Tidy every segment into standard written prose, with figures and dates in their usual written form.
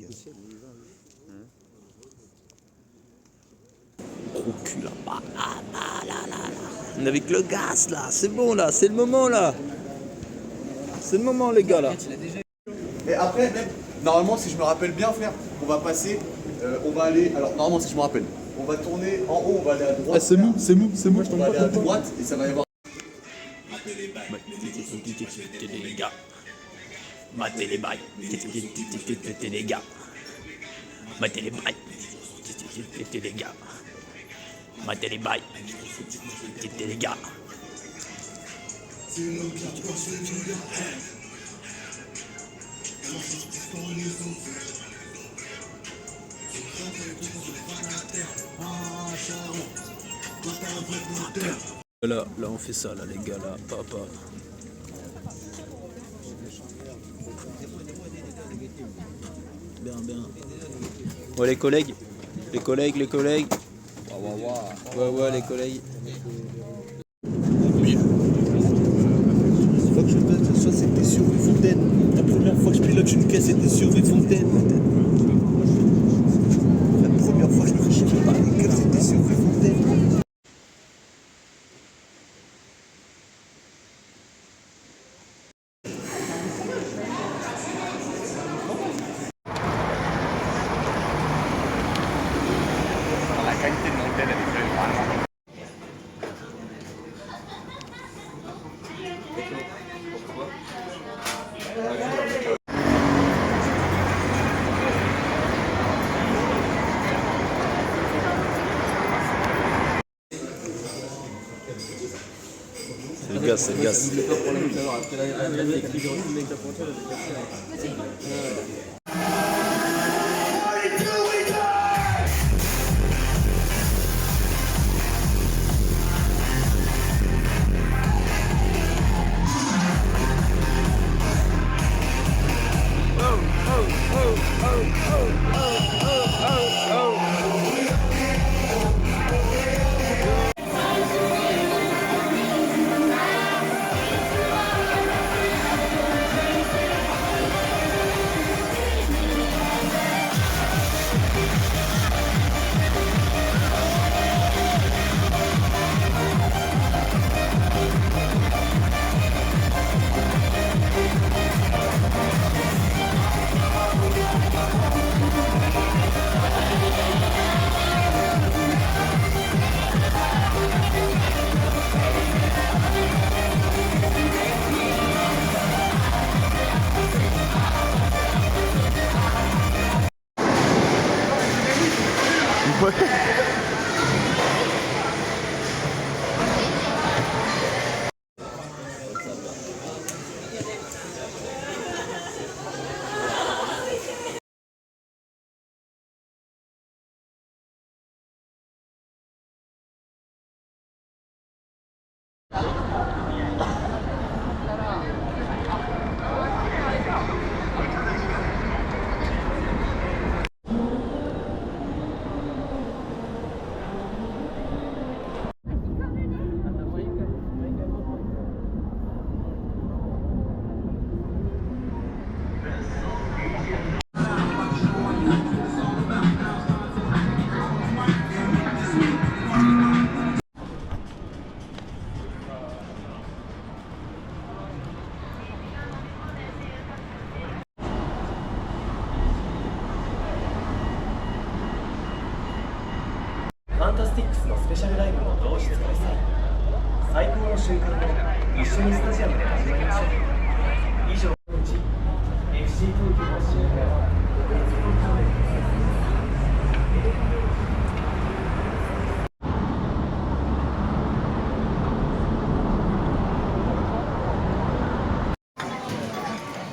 gars. Gros cul là-bas. Ah, là. On est avec le gaz là, c'est bon là, c'est le moment là. C'est le moment les gars là. Et après, même, normalement, si je me rappelle bien, frère, on va passer, on va aller, alors normalement, si je me rappelle, on va tourner en haut, on va aller à droite. Ah, c'est mou, je On va aller à droite et ça va y avoir. Les gars. Matez les bails. Les gars. Matez les bails. Les gars. Matez les bails. Les gars. Là on fait ça là les gars là, papa. Bien. Ouais les collègues. Ouais les collègues. Oui. La fois que je pilote, soit c'était sur une fontaine. La première fois que je pilote une caisse, c'était sur une fontaine. La première fois que je me fais chier par les caisses, c'était sur une fontaine. La qualité de l'antenne, elle est très vraiment. C'est le gaz.ファンタスティックスのスペシャルライブも同日開催。最高の瞬間を一緒にスタジアムで味わいましょう。以上、FC 東京の試合が国立競技場で開催。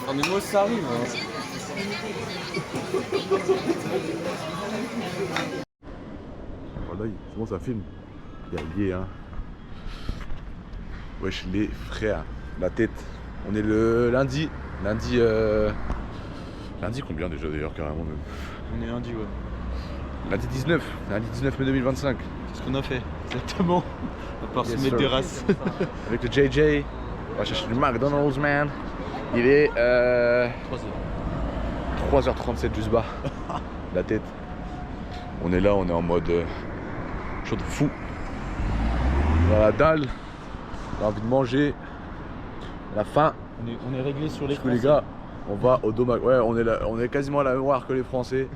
Ah mais moi aussi ça arrive hein. Voilà, c'est bon, ça filme. Il y a hein. Wesh les frères, la tête. On est le lundi. Lundi combien déjà d'ailleurs carrément même. On est lundi ouais. Lundi 19 mai 2025. C'est ce qu'on a fait, exactement. À part se mettre des races. Avec le JJ. On va chercher du McDonald's man. Il est 3h37 juste bas. La tête. On est là, on est en mode chaud de fou. On a la dalle. On a envie de manger. La faim. On est réglé sur les Du coup, les gars, on va au domac. Ouais, on est quasiment à la même heure que les Français.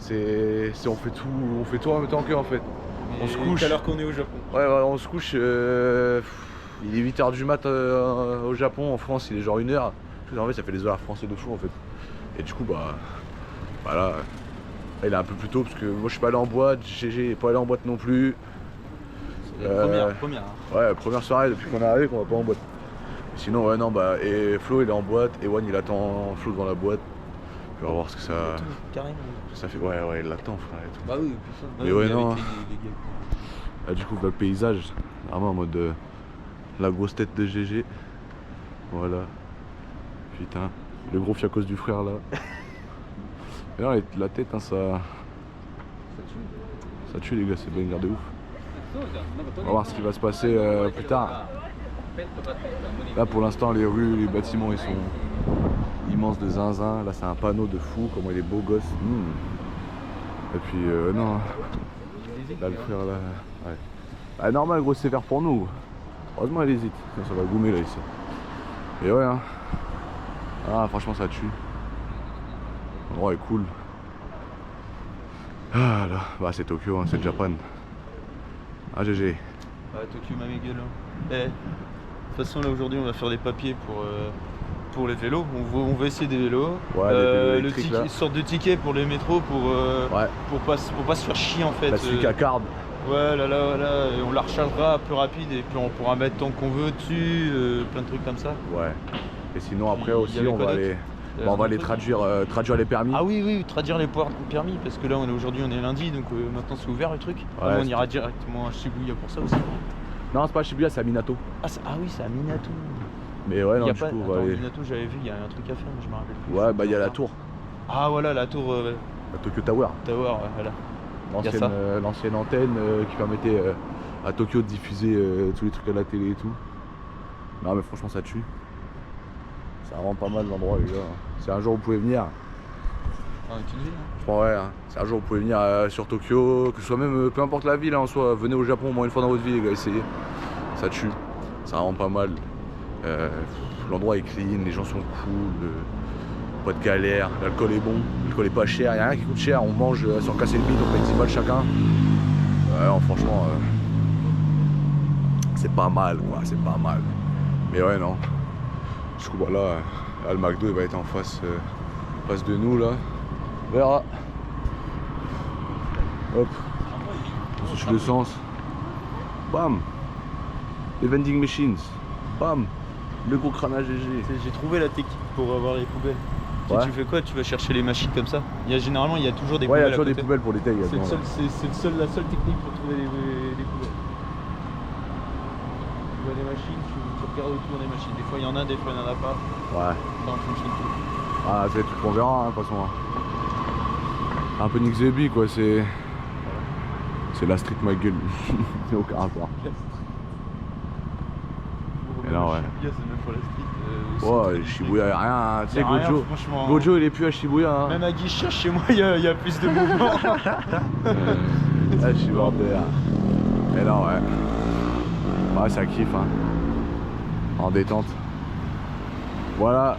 On fait tout en même temps qu'eux en fait. On se couche. à l'heure qu'on est au Japon. Ouais, on se couche. Il est 8h du mat au Japon. En France, il est genre 1h. En fait, ça fait des horaires français de fou en fait. Et du coup, bah. Voilà. Il est un peu plus tôt parce que moi je suis pas allé en boîte. GG n'est pas allé en boîte non plus. Première. Ouais, première soirée depuis qu'on est arrivé qu'on va pas en boîte. Sinon, ouais, non, bah. Et Flo il est en boîte. Ewan il attend Flo devant la boîte. On va voir ce que ça. Carrément. Ça fait. Ouais, il l'attend, frère. Et tout. Bah oui, putain. Mais ouais, non. Les gars. Là, du coup, bah, le paysage, vraiment en mode la grosse tête de GG. Voilà. Putain, le gros fiacos du frère là. Et là, la tête, hein, ça tue les gars, c'est banger de ouf. On va voir ce qui va se passer plus tard. Là, pour l'instant, les rues, les bâtiments, ils sont immenses de zinzin. Là, c'est un panneau de fou, comment il est beau gosse. Et puis, non. Là, le frère là. Ouais. Ah, normal, gros, c'est vert pour nous. Heureusement, elle hésite. Ça va goumer là ici. Et ouais, hein. Ah, franchement, ça tue. L'endroit est cool. Ah là, bah, c'est Tokyo, hein, c'est Japan. Ah, GG. Tokyo m'a gueule. De toute façon, là aujourd'hui, on va faire des papiers pour les vélos. On va essayer des vélos. Ouais, des vélos électriques, là. Une sorte de ticket pour les métros pour pas se faire chier en fait. La Suica Card. Ouais, là, et on la rechargera plus rapide et puis on pourra mettre tant qu'on veut dessus, plein de trucs comme ça. Ouais. Et sinon, après Il y aussi, avait on quoi va d'autre? aller. Bah, on va aller traduire les permis. Ah oui, traduire les permis parce que là aujourd'hui on est lundi donc maintenant c'est ouvert le truc. Ouais, on ira directement à Shibuya pour ça aussi. Non, c'est pas Shibuya, c'est à Minato. Ah oui, c'est à Minato. Mais ouais, non, Y a du pas... coup, on va Attends, aller. Minato, j'avais vu, il y a un truc à faire, mais je me rappelle plus. Ouais, bah, il y a la tour. Ah voilà, la tour La Tokyo Tower. Tower, voilà. L'ancienne antenne qui permettait à Tokyo de diffuser tous les trucs à la télé et tout. Non, mais franchement, ça tue. C'est vraiment pas mal l'endroit, les gars. Si un jour vous pouvez venir, je crois, ouais, hein. Si un jour vous pouvez venir sur Tokyo, que ce soit même peu importe la ville, hein, en soi, venez au Japon au moins une fois dans votre vie, les gars, essayez. Ça tue. C'est vraiment pas mal. L'endroit est clean, les gens sont cool, pas de galère, l'alcool est bon, l'alcool est pas cher, y'a rien qui coûte cher, on mange sans casser le bide, on paye 10 balles chacun. Ouais, non, franchement, c'est pas mal, quoi, c'est pas mal. Mais ouais, non. Du coup, voilà, là, le McDo il va être en face de nous là. On verra. Hop. On switch le sens. Bam. Les vending machines. Bam. Le gros crâne à GG. J'ai trouvé la technique pour avoir les poubelles. Ouais. Tu fais quoi? Tu vas chercher les machines comme ça. Généralement il y a toujours des Ouais, il y poubelles. a toujours à des côté. poubelles pour les tailles. C'est la seule technique pour trouver les poubelles. Tu vois les machines, tu regardes autour des machines. Des fois il y en a, des fois il n'y en a pas. Ouais. Ça en fonction de tout. Ah, c'est des trucs qu'on verra, hein, de toute façon. Un peu Nick Zebi, quoi, c'est la street ma gueule. C'est aucun rapport. Et là, ouais. Shibuya, c'est même pas la street. Ouais, Shibuya, y'a rien. Hein. Tu sais, Y a rien, Gojo, franchement. Gojo, il est plus à Shibuya. Hein. Même à Guichard, chez moi, il y a plus de mouvement. Je suis bord d'air. Mais là, ouais. Ouais, ça kiffe, hein. En détente. Voilà,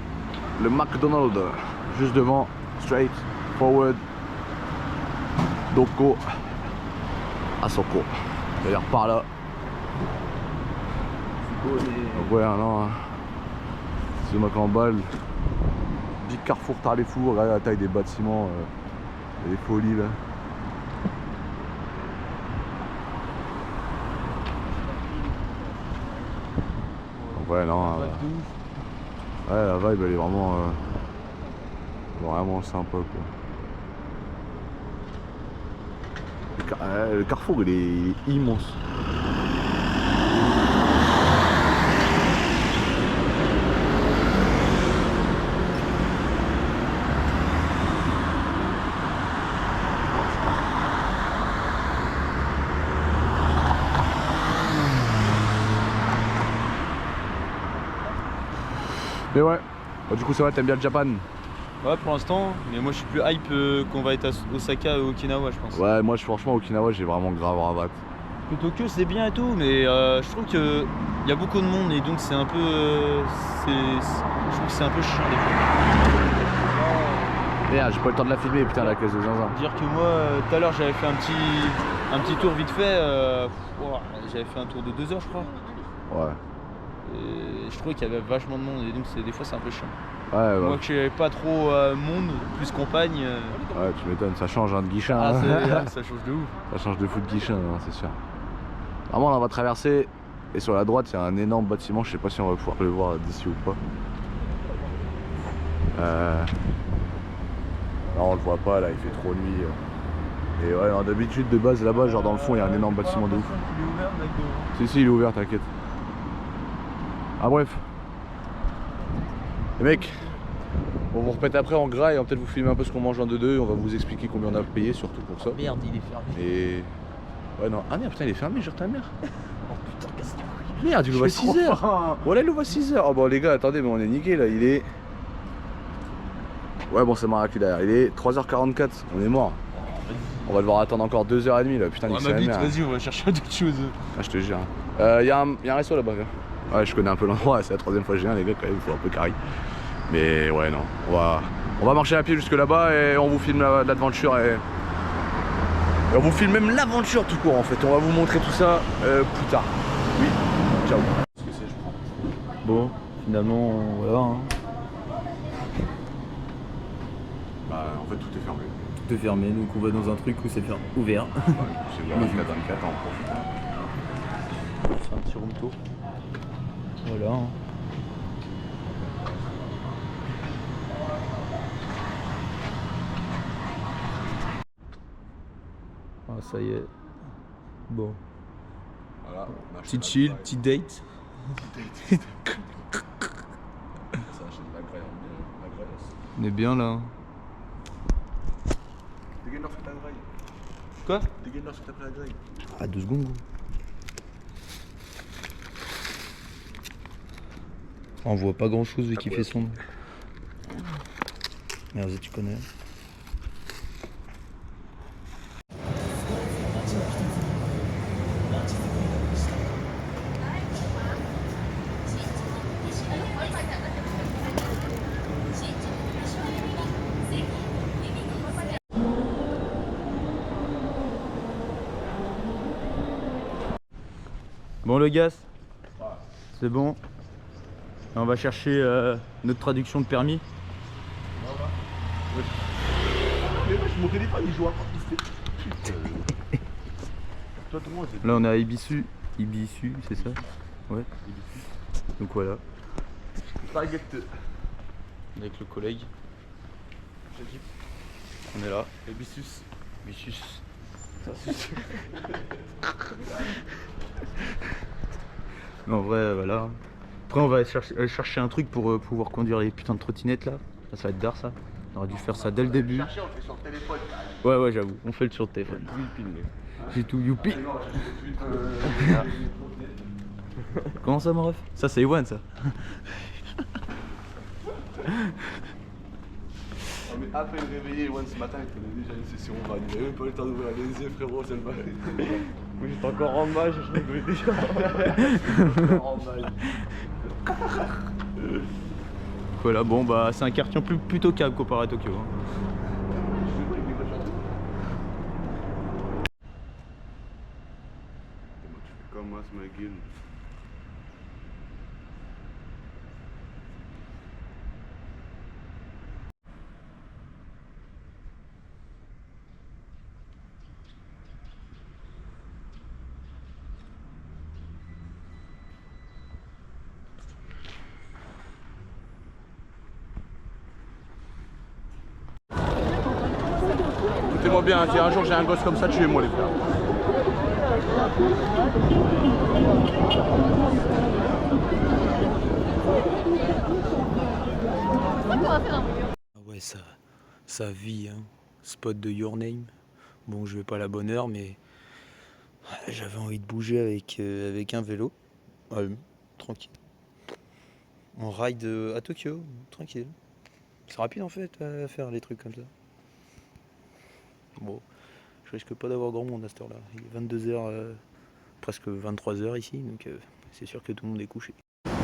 le McDonald's, juste devant, straight, forward, Doko, Asoko. D'ailleurs, par là. Donc, ouais, non. C'est le Mac en balle. Big Carrefour Tarlefour, regardez la taille des bâtiments. Les folies là. Donc, ouais, non. Ouais, la vibe elle est vraiment sympa quoi. Le carrefour il est immense. Mais ouais, bah, du coup ça va, t'aimes bien le Japan? Ouais, pour l'instant, mais moi je suis plus hype qu'on va être à Osaka ou Okinawa, je pense. Ouais, moi franchement, Okinawa, j'ai vraiment grave rabat. Le Tokyo c'est bien et tout, mais je trouve qu'il y a beaucoup de monde et donc c'est un peu. Je trouve que c'est un peu chiant des fois. Merde, j'ai pas le temps de la filmer, putain, la caisse de zinzin. Dire que moi, tout à l'heure j'avais fait un petit tour vite fait. J'avais fait un tour de 2 heures, je crois. Ouais. Et je trouvais qu'il y avait vachement de monde et donc des fois c'est un peu chiant. Ouais, Moi que j'ai pas trop monde, plus compagne. Ouais, tu m'étonnes, ça change hein, de guichin. Ah, Hein. ça change de ouf. Ça change de fou de guichin, hein, c'est sûr. Vraiment, là, on va traverser. Et sur la droite, il y a un énorme bâtiment. Je sais pas si on va pouvoir le voir d'ici ou pas. Non, on le voit pas, là, il fait trop nuit. Et ouais, alors, d'habitude, de base, là-bas, genre dans le fond, il y a un énorme bâtiment de ouf. Il est ouvert, mec. Si, il est ouvert, t'inquiète. Ah, bref. Les mecs, on vous repète après en gras et on va peut-être vous filmer un peu ce qu'on mange en 2-2. On va vous expliquer combien on a payé, surtout pour ça. Merde, il est fermé. Et. Ouais, non. Ah, merde, putain, il est fermé, genre ta mère. Oh putain, casse-toi. Merde, il ouvre à 6h. Voilà, il ouvre à 6h. Oh, bon, les gars, attendez, mais on est niqué là. Il est. Ouais, bon, c'est marqué derrière. Il est 3h44. On est mort. On va devoir attendre encore 2h30 là. Putain, Ouais, nique sa mère. vas-y, on va chercher d'autres choses. Ah, je te jure. Y a un resto là-bas. Viens. Ouais, je connais un peu l'endroit. C'est la 3ème fois que je viens, les gars, quand même. Il faut un peu carré. Mais ouais, non. On va marcher à pied jusque là-bas et on vous filme l'aventure et on vous filme même l'aventure tout court en fait. On va vous montrer tout ça plus tard. Oui, ciao. Bon, finalement, voilà. Hein. Bah, en fait, tout est fermé. Tout est fermé, donc on va dans un truc où c'est ouvert. C'est ouvert 24 ans, on profite. C'est un petit room tour. Voilà. Hein. Ah, ça y est. Bon. Voilà. Petit chill, petit date. Ça achète la graille. On est bien là. Dégaine-leur sur ta graille. Quoi? Dégaine-leur sur ta graille. Ah, 2 secondes. Gros. On voit pas grand chose vu qu'il fait sombre. Merde, tu connais. Bon le gars, c'est bon. Et on va chercher notre traduction de permis. Mon téléphone il joue à Là on est à Ibisu, c'est ça? Ouais. Donc voilà. Avec le collègue. On est là. Ibisus. Mais en vrai, voilà. Après, on va chercher un truc pour pouvoir conduire les putains de trottinettes là. Ça va être d'art ça. On aurait dû faire ça dès le début. Ouais, j'avoue. On fait le sur le téléphone. J'ai tout youpi. Comment ça, mon ref? Ça, c'est Ewan ça. Mais à peine réveillé, Ewan ce matin, il prenait déjà une session en van. Il avait même pas eu le temps d'ouvrir les yeux, frérot, c'est le bail. Moi j'étais encore en bas, je rigolais déjà. Voilà, bon bah c'est un quartier plutôt calme comparé à Tokyo. Hein. Tu fais comme moi, c'est ma gueule. Écoutez-moi bien, si un jour j'ai un gosse comme ça, tuez-moi les frères. Ah ouais, ça vit, hein. Spot de Your Name. Bon, je vais pas à la bonne heure, mais j'avais envie de bouger avec un vélo. Ouais, tranquille. On ride à Tokyo, tranquille. C'est rapide en fait à faire les trucs comme ça. Bon, je risque pas d'avoir grand monde à cette heure-là. Il est 22h, presque 23h ici, donc c'est sûr que tout le monde est couché. Non,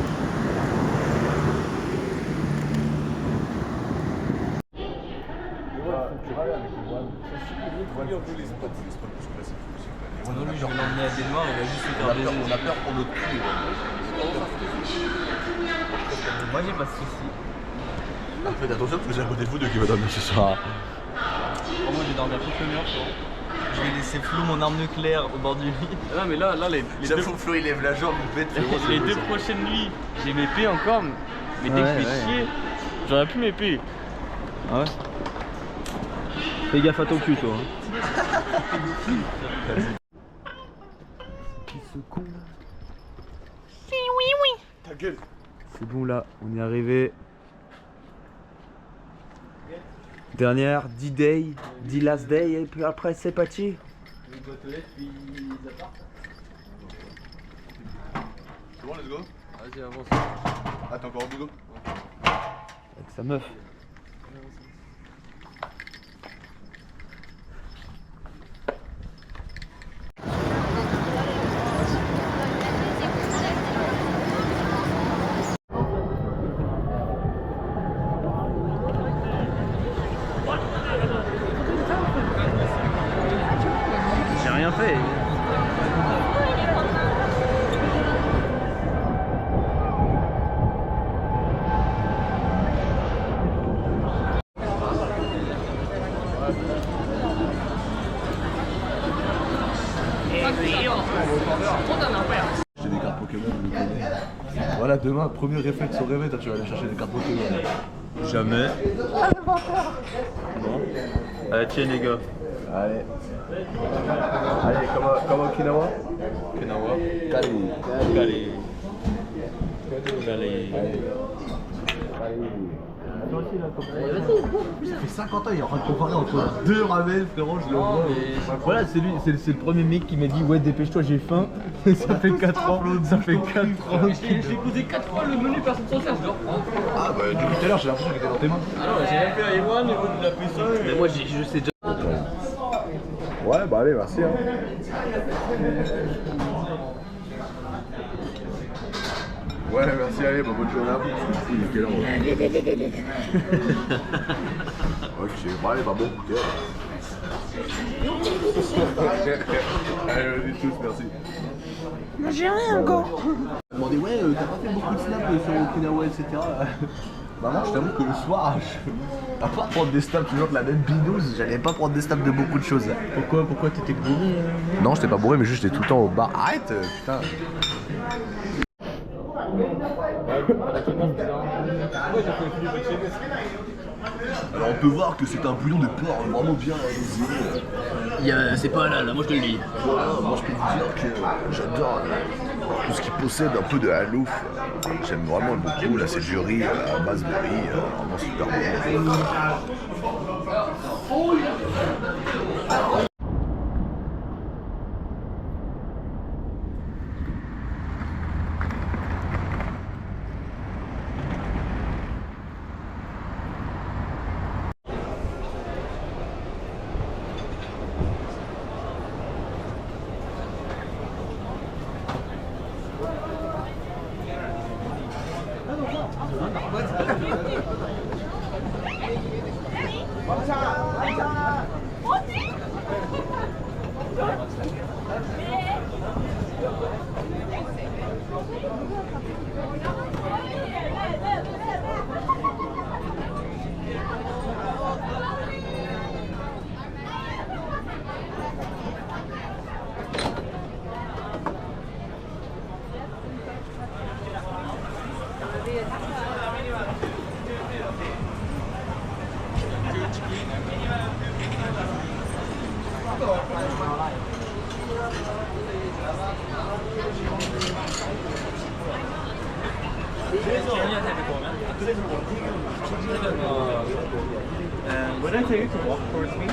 lui, je vais l'emmener à Dénmark, on va juste se faire baiser. On a peur pour notre cul. Moi, j'ai pas de soucis. Faites attention parce que c'est à côté de vous deux qui va dormir ce soir. Moi, je vais dormir contre le mur, je vais laisser Flo mon arme nucléaire au bord du lit. Non, mais là les deux... Flo il lève la jambe, il pète. Les deux prochaines nuits, j'ai mes épées encore, mais dès que je fais chier, j'aurais plus mes épées. Ah ouais. Fais gaffe à ton cul, toi. Qui se con là? Oui. Ta gueule. C'est bon là, on est arrivé. Dernière, 10 day, 10 last day, et puis après c'est parti. C'est bon, let's go. Vas-y, avance. Ah, t'es encore au boulot? Avec sa meuf. J'ai rien fait. J'ai des cartes Pokémon, on les connaît. Voilà, demain, premier réflexe au réveil, toi tu vas aller chercher des cartes Pokémon. Jamais. Bon. Allez, tiens les gars. Allez. Allez, comme Okinawa. Okinawa. Kali. Allez. Allez. Ça fait 50 ans, il est en train de comparer entre deux ramen, frérot, je le vois. Voilà, c'est lui, c'est le premier mec qui m'a dit ouais dépêche-toi j'ai faim. Ça fait 4 ans, ça fait 4 ans. J'ai posé 4 fois le menu personne sans ça, je le reprends. Ah bah depuis tout à l'heure, j'ai l'impression qu'il était dans tes mains. Ah non, j'ai même fait un Ewan, mais vous la plus seule. Mais moi je sais déjà. Ouais, bah allez, merci. Hein. Ouais, merci, allez, bah, bonne journée à vous. Il est quelle heure? Ok, bah allez, bah bon, écoutez. Allez, vas-y tous, merci. J'ai rien encore. Je me demandais, ouais, t'as pas fait beaucoup de snaps sur Okinawa, etc. Bah moi, je t'avoue que le soir, à part prendre des snaps toujours de la même binouse, j'allais pas prendre des snaps de beaucoup de choses. Pourquoi t'étais bourré? Non, j'étais pas bourré, mais juste j'étais tout le temps au bar. Arrête, putain. Alors on peut voir que c'est un bouillon de porc vraiment bien dosé. C'est pas là, moi je te le dis. Voilà, moi je peux vous dire que j'adore tout ce qui possède un peu de halouf. J'aime vraiment beaucoup. Là c'est du riz à base de riz, vraiment super bon. Would I tell you to walk towards me?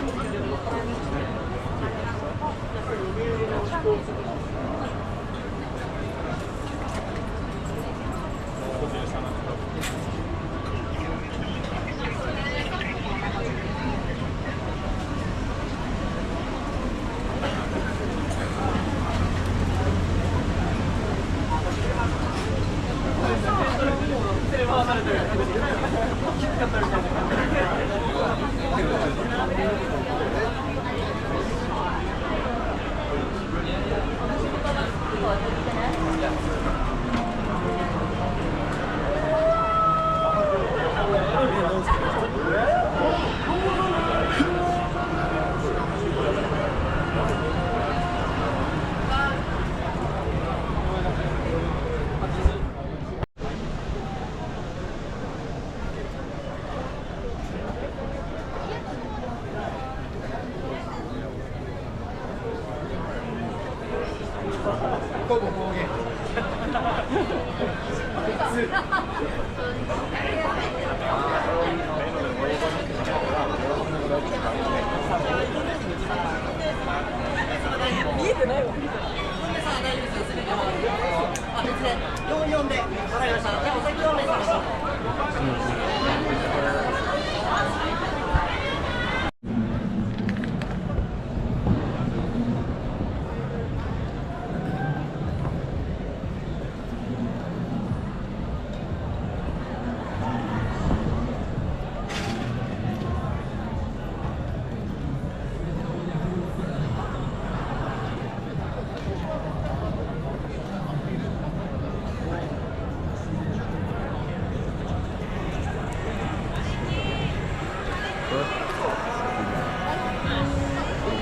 On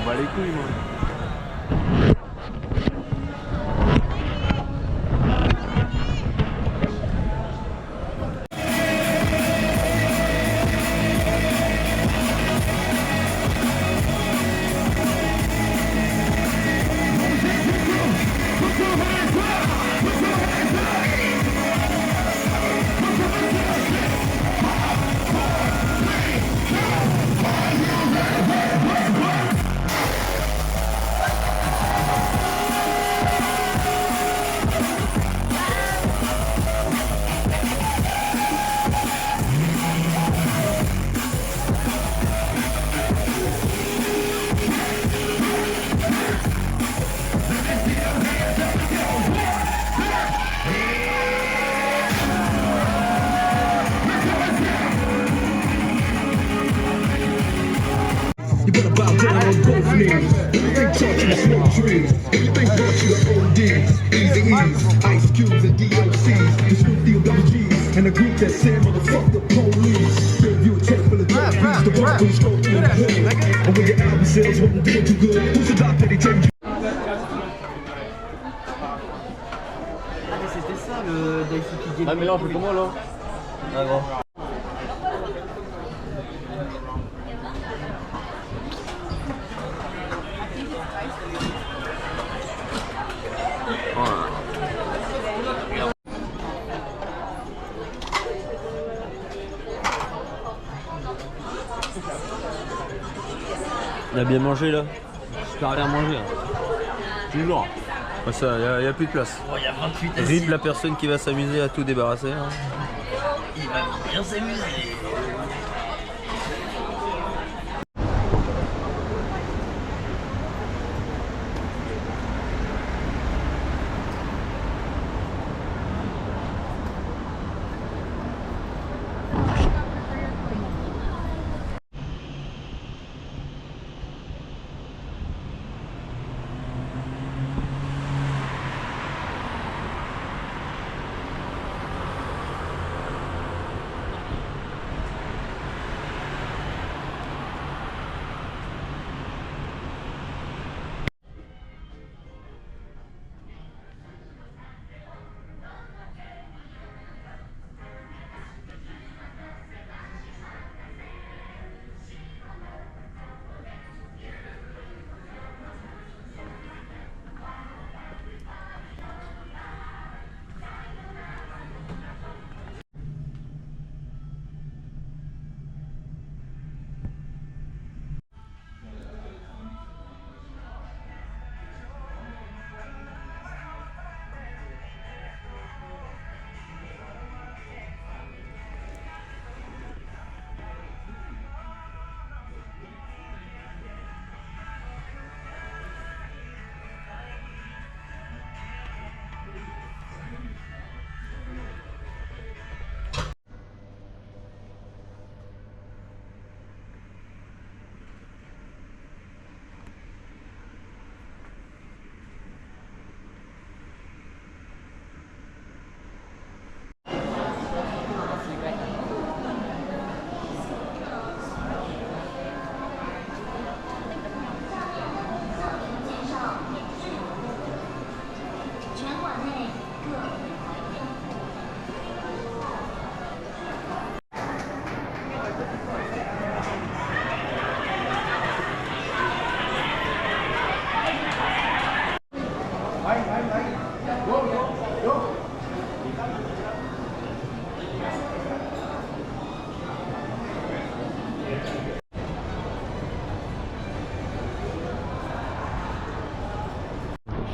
bat les couilles, moi. You better bow down on both knees. Think talking to smoke trees. Think brought you to OD. Easy E's, Ice Cubes and DOCs. The Snoop Deal double G's. And the group that said motherfuck the police. Give you a check full of drugs. The Broncos go through the hood. And when your album sales wasn't doing too good, who's the doctor they take you? C'était ça le DCP. Ah mais là on fait comment là? Ah grand. On a bien mangé là. Super bien mangé. Toujours. Ouais, ça, y a plus de place. Oh, y a 28 Rip la personne qui va s'amuser à tout débarrasser. Hein. Il va bien s'amuser.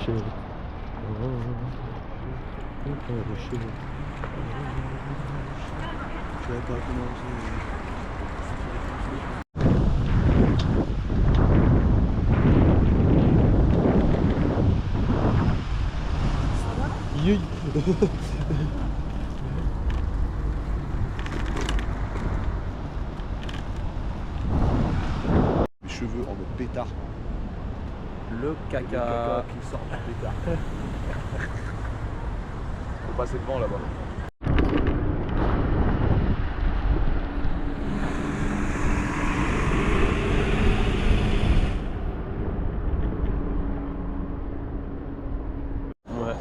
chérie. Mon pauvre chéri. Je savais pas comment Yui. Les cheveux en mode pétard. Le caca. Qui sort du pétard. Faut passer devant là-bas. Ouais.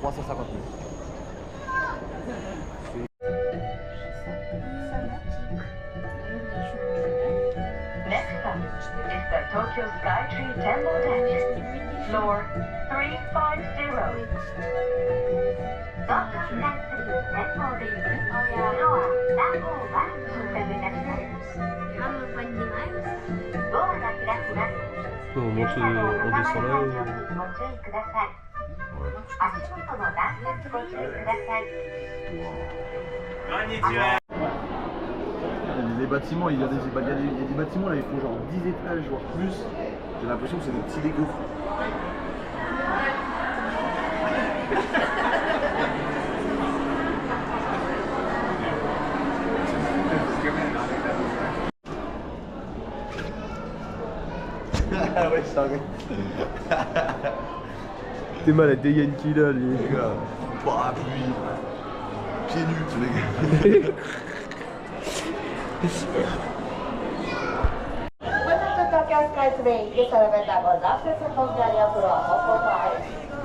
350 000. Next up is the Tokyo Skytree Temple Deck, floor 350. どうぞ避難する前方です。フロア351においたします。ドアが開きます。 On monte, 揺れなど on 挟ま descend ら là. ないようにご注意ください。足元の段差にご注意ください。 Les bâtiments, il y a des bâtiments là, ils font genre 10 étages, voire plus. J'ai l'impression que c'est des petits Lego. Ah ouais, ça arrive. T'es malade, des Yankees là, les gars. Parapluie. Pieds nus, tous les gars.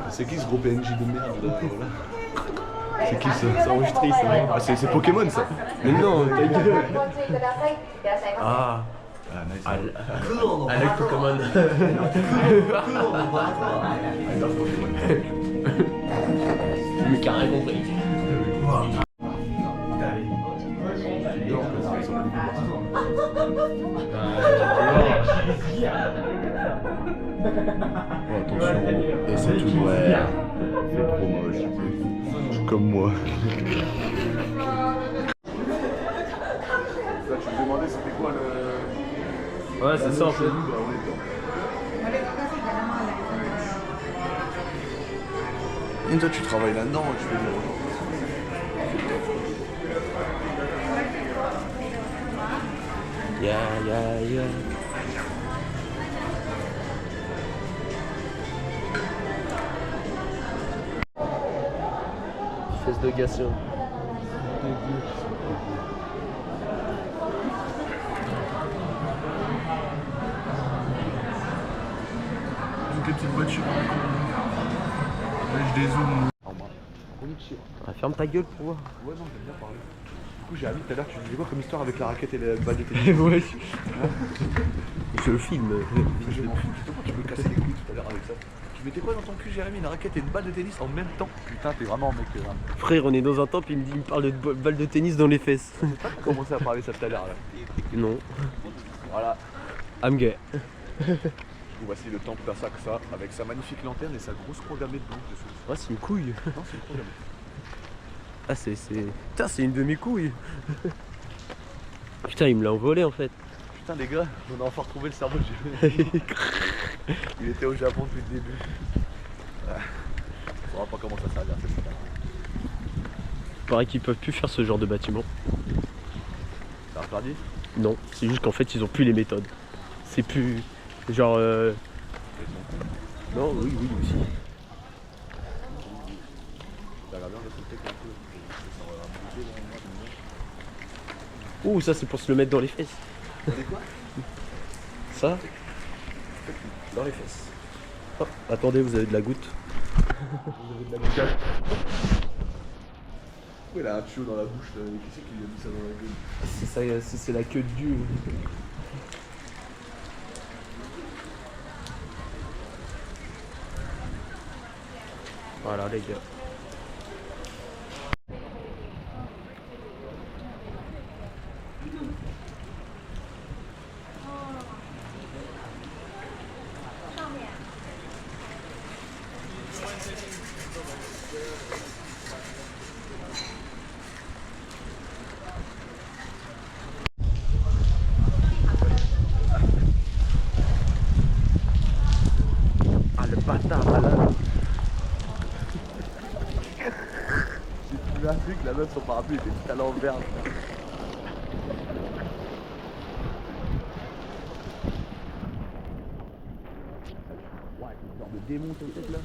C'est qui ce gros PNJ de merde là, voilà. C'est qui ça? C'est enregistré, c'est vrai. Ah, c'est Pokémon ça. Mais non, ta gueule. Ah. Ah, nice. I like Pokémon. Mais qui a rien compris. Oh, attention, et c'est tout noir. C'est trop moche. Comme moi. Là, tu me demandais c'était quoi le. Ouais, c'est ça en fait. Et toi, tu travailles là-dedans, tu fais dire. Yeah. Fesse de gassion. Toutes les petites voitures. Je dézoome. Ah, ferme ta gueule pour voir. Ouais, non, j'aime bien parler. Du coup, j'ai Ami tout à l'heure, tu disais quoi comme histoire avec la raquette et la balle de tennis? Ouais. Je filme. Tu peux casser les couilles tout à l'heure avec ça. Tu mettais quoi dans ton cul, Jérémy? Une raquette et une balle de tennis en même temps? Putain, t'es vraiment un mec. Frère, on est dans un temple, il me parle de balle de tennis dans les fesses. T'as commencé à parler ça tout à l'heure là. Non. Voilà. I'm gay. Voici le temple d'Asakusa avec sa magnifique lanterne et sa grosse croix gammée de blanc dessus. Ouais, c'est une couille. Non, c'est une croix gammée. Ah, c'est. Putain, c'est une de mes couilles. Putain, il me l'a envolé en fait. Putain, les gars, on a enfin retrouvé le cerveau de Jérémy. Il était au Japon depuis le début. On saura pas comment ça servir, c'est ça. Pareil qu'ils peuvent plus faire ce genre de bâtiment. C'est interdit? Non, c'est juste qu'en fait, ils ont plus les méthodes. C'est plus. Genre. Non, oui, aussi. Ouh, ça c'est pour se le mettre dans les fesses. Ça dans les fesses. Oh, attendez, vous avez de la goutte. Vous avez de la goutte. Pourquoi il a un tuyau dans la bouche là? Qui c'est qui lui a mis ça dans la gueule? C'est ça, c'est la queue de Dieu. Voilà les gars. J'ai vu que la meuf, son parapluie était tout à l'envers. Ouais, une sorte de démon, cette tête là.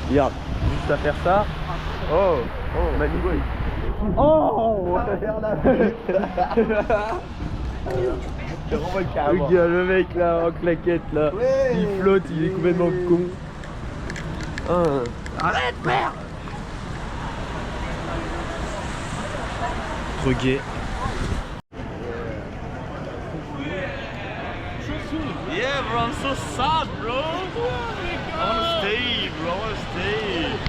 Regarde, juste à faire ça. Oh, magnifique. Oh, Regarde le mec là en claquette là. Il flotte, il est complètement con. Arrête, merde. Trop gay. Yeah, bro, I'm so sad, bro. I wanna stay, bro. I wanna stay.